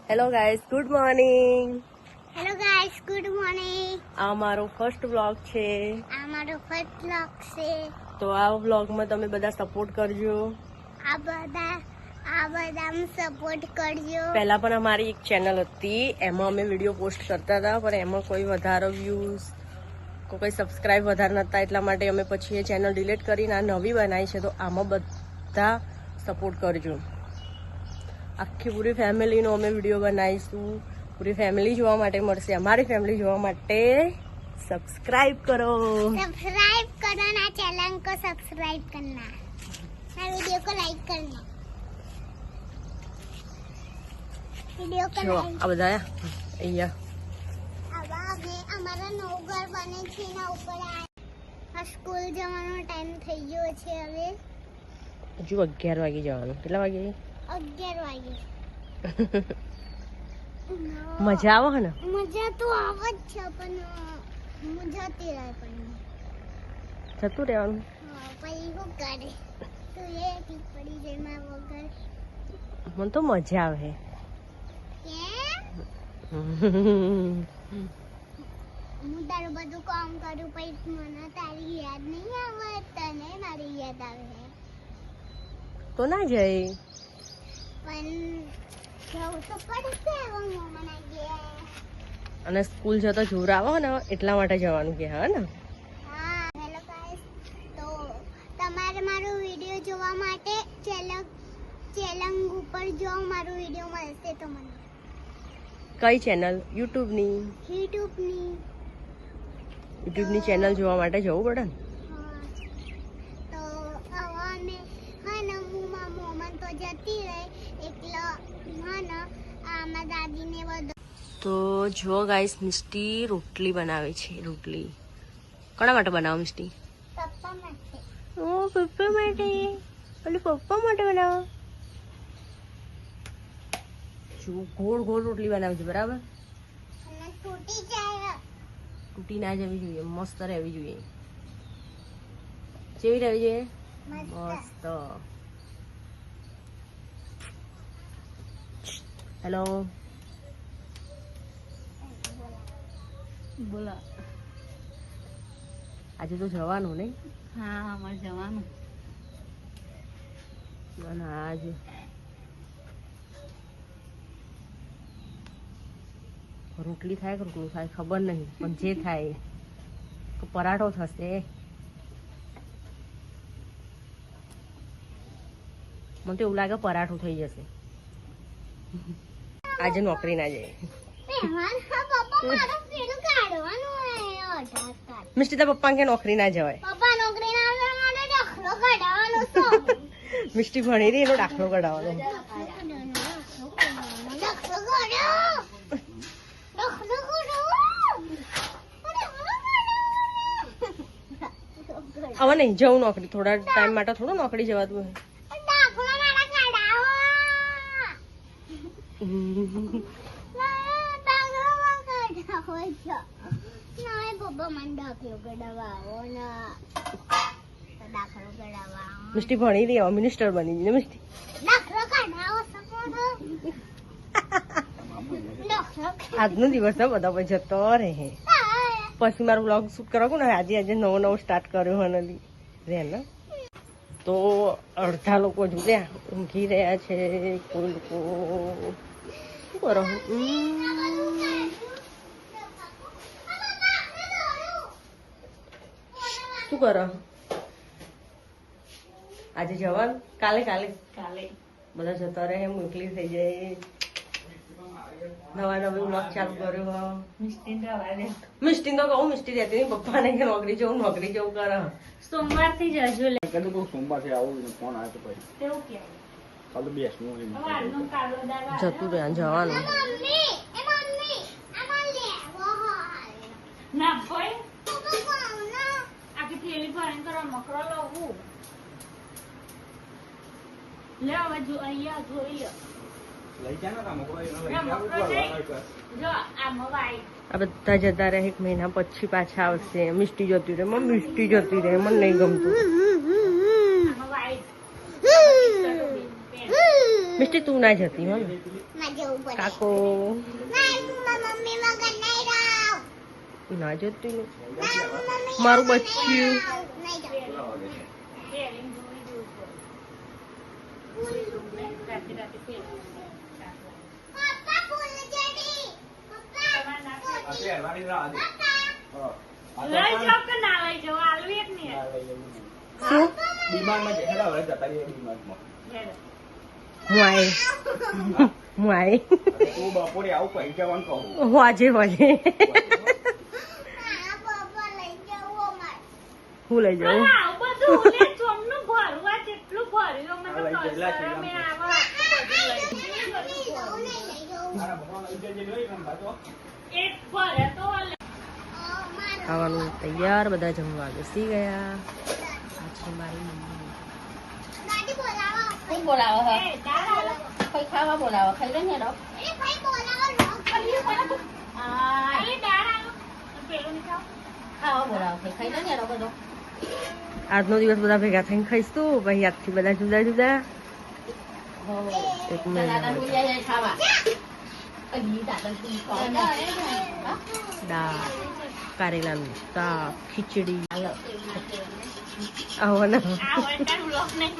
Hello guys, good morning. Hello guys, good morning. આ મારો first vlog છે. આ મારો ફર્સ્ટ વ્લોગ છે. તો આ વ્લોગમાં તમે બધા સપોર્ટ કરજો. આ બધાને સપોર્ટ કરજો. પહેલા પણ અમારી એક ચેનલ હતી, એમાં અમે વિડીયો પોસ્ટ કરતા હતા, પણ એમાં કોઈ વધારે વ્યૂઝ કોઈ સબસ્ક્રાઇબ વધારે નતા, એટલા માટે અમે પછી એ ચેનલ ડિલીટ કરીને આ નવી બનાવી છે. તો આમાં બધા સપોર્ટ કરજો. આખી પૂરી ફેમિલીનો અમે વિડીયો બનાવીશું. પૂરી ફેમિલી જોવા માટે મળશે. અમારી ફેમિલી જોવા માટે सब्सक्राइब करो. सब्सक्राइब करो ना, चैनल को सब्सक्राइब करना, ना वीडियो को लाइक करना. वीडियो को लाइक. આ બધા અહીંયા હવે અમારા નવું ઘર બને છે, એના ઉપર આ સ્કૂલ જવાનો ટાઈમ થઈ ગયો છે. હવે હજુ 11 વાગે જવાનું. કેટલા વાગે? 11 વાગે. મજા આવે ને? મજા તો આવે જ છે, પણ મજા તે રહે પણ જતું રહેવાનું. પછી શું કરે તું? એ ઠીક પડી જાય માં વગર. મને તો મજા આવે. હું તારું બધું કામ કરું, પછી મને તારી યાદ નહીં આવે, તને મારી યાદ આવે. તો ના જાય. પણ જવું તો પડશે. હવે મને ગયા અને સ્કૂલ જતો જોર આવે ને, એટલા માટે જવાનું કે. હા ને? હા. હેલો ગાઈસ, તો તમારે મારો વિડીયો જોવા માટે ચેનલ ઉપર જો મારો વિડીયો મળશે તો મને. કઈ ચેનલ? યુટ્યુબની ચેનલ જોવા માટે જવું પડે ને. તો હવે અમે હા ને હું મોમન તો જતી રહે એટલે હા ને આમાં દાદીને બધું. તો જો ગાઈસ, મિષ્ટી રોટલી બનાવે છે. રોટલી કોના માટે બનાવો મિષ્ટી? પપ્પા માટે. ઓ પપ્પા માટે. ઓલી પપ્પા માટે બનાવો. જો ગોળ ગોળ રોટલી બનાવે છે, બરાબર? અને તૂટી જાય. તૂટી ના જવી જોઈએ, મસ્ત રહેવી જોઈએ. કેવી રહેવી જોઈએ? મસ્ત. હેલો, બોલા. આજે તો જવાનું નહીં? હા, અમારે જવાનું. ના આજે રોટલી થાય કે રોટલું થાય ખબર નહીં, પણ જે થાય તો પરાઠો થશે. મને તો એવું લાગે પરાઠું થઈ જશે. આજે નોકરી ના જાય. મિસ્ટી તારા પપ્પા કે નોકરી ના જવાય. મિસ્ટી ભણી રહી, એનો દાખલો કઢાવવાનો. હવે નહીં જવું નોકરી. થોડા ટાઈમ માટે થોડું નોકરી જવાતું હોય. મિસ્ટી ભણી રહી, મિનિસ્ટર બની ગઈ ને મિસ્ટી. આજનો દિવસ તો બધા પછી જતો રહે. પછી મારો બ્લોગ શૂટ કરવાનું ને, આજે નવો સ્ટાર્ટ કર્યો હોય રે ને. તો અડધા લોકો જોડ્યા ઊંઘી રહ્યા છે. કોઈ લોકો શું કરો? શું કરો? આજે જવાનું? કાલે બધા જતા રહે, મોકલી થઈ જાય. નવા બ્લોગ ચાલુ કર્યો. મિસ્ટી તો કહું, મિસ્ટી રહેતી નહીં. પપ્પાને કે નોકરી જવું કરે. સોમવાર થી જજો. સોમવારથી આવું ફોન આવ્યો તો પછી કાલે બેસવું જતું રહે જવાનું. ના ભાઈ, આખી થેલી ભરીને કરવા મકરો લઉં. લે હવે જો અહીંયા જોઈ લો. લઈ જાય ને મકરો જો આ મોબાઈલ. આ બધા જતા રહે. 1 મહિના પછી પાછા આવશે. મિસ્ટી જતી રહે. મિસ્ટી જતી રહે, મને નહીં ગમતું. મિસ્ટી દ્રષ્ટિ તું ના જતી હો ને ના જવું પડે કાકો ના હું મારા મમ્મી વગર નહીં રહું ના જતી ને ના હું મમ્મી મારું વગર બચ્ચું. નહીં રહું. નહીં જવું. ફેરિંગ જોઈ જોવું પડે. રાતે રાતે ફેરિંગ. પપ્પા ફૂલ જડી પપ્પા આ પહેરવાની રાહ દે. હા. આ તો લઈ પણ જાઓ કે ના લઈ જાઓ આલવી એક નહીં ના લઈ જવું નહીં. શું ડીમાર્ટમાં જઈ હેડા હવે જતા રહીએ ડીમાર્ટમાં. હેડો. હું આય હું આય તું બપોરે આવું કહી જવાનું કહું. હું આજે વાજે હા પપ્પા લઈ જવું અમારે હું લઈ જાઉં પણ આવું બધું લે ચોમનું ભરવા જેટલું ભર્યું અમે તો આ લઈ ગયેલા છે, કસર અમે આવા બધું લઈ લઈ જવું નહીં લઈ જવું મારા ભગવાન લઈ જજે જોઈ રમવા તો. એક ભરે તો લે. મારું ખાવાનું તૈયાર બધા જમવા બેસી ગયા આ છે મારી મમ્મી દાદી બોલાવો કઈ બોલાવો હે એ દાળ આલો. કઈ ખાવા બોલાવો ખાઈ લે ને એ ભાઈ બોલાવો લોક કર્યું અલી દાળ આલો. પેલું નહીં ખાવ? ખાવા બોલાવો ખાઈ લે ને બધો આજનો દિવસ બધા ભેગા થઈને ખાઈશું પછી આજથી બધા જુદા જુદા એક મિનિટ. દાદા ભૂલી જાય ખાવા અલી દાદા ભૂલી ખાવા દાળ કારેલાનું શાક ખીચડી હાલો આવો ને આ હોય તાર બ્લોક નહીં.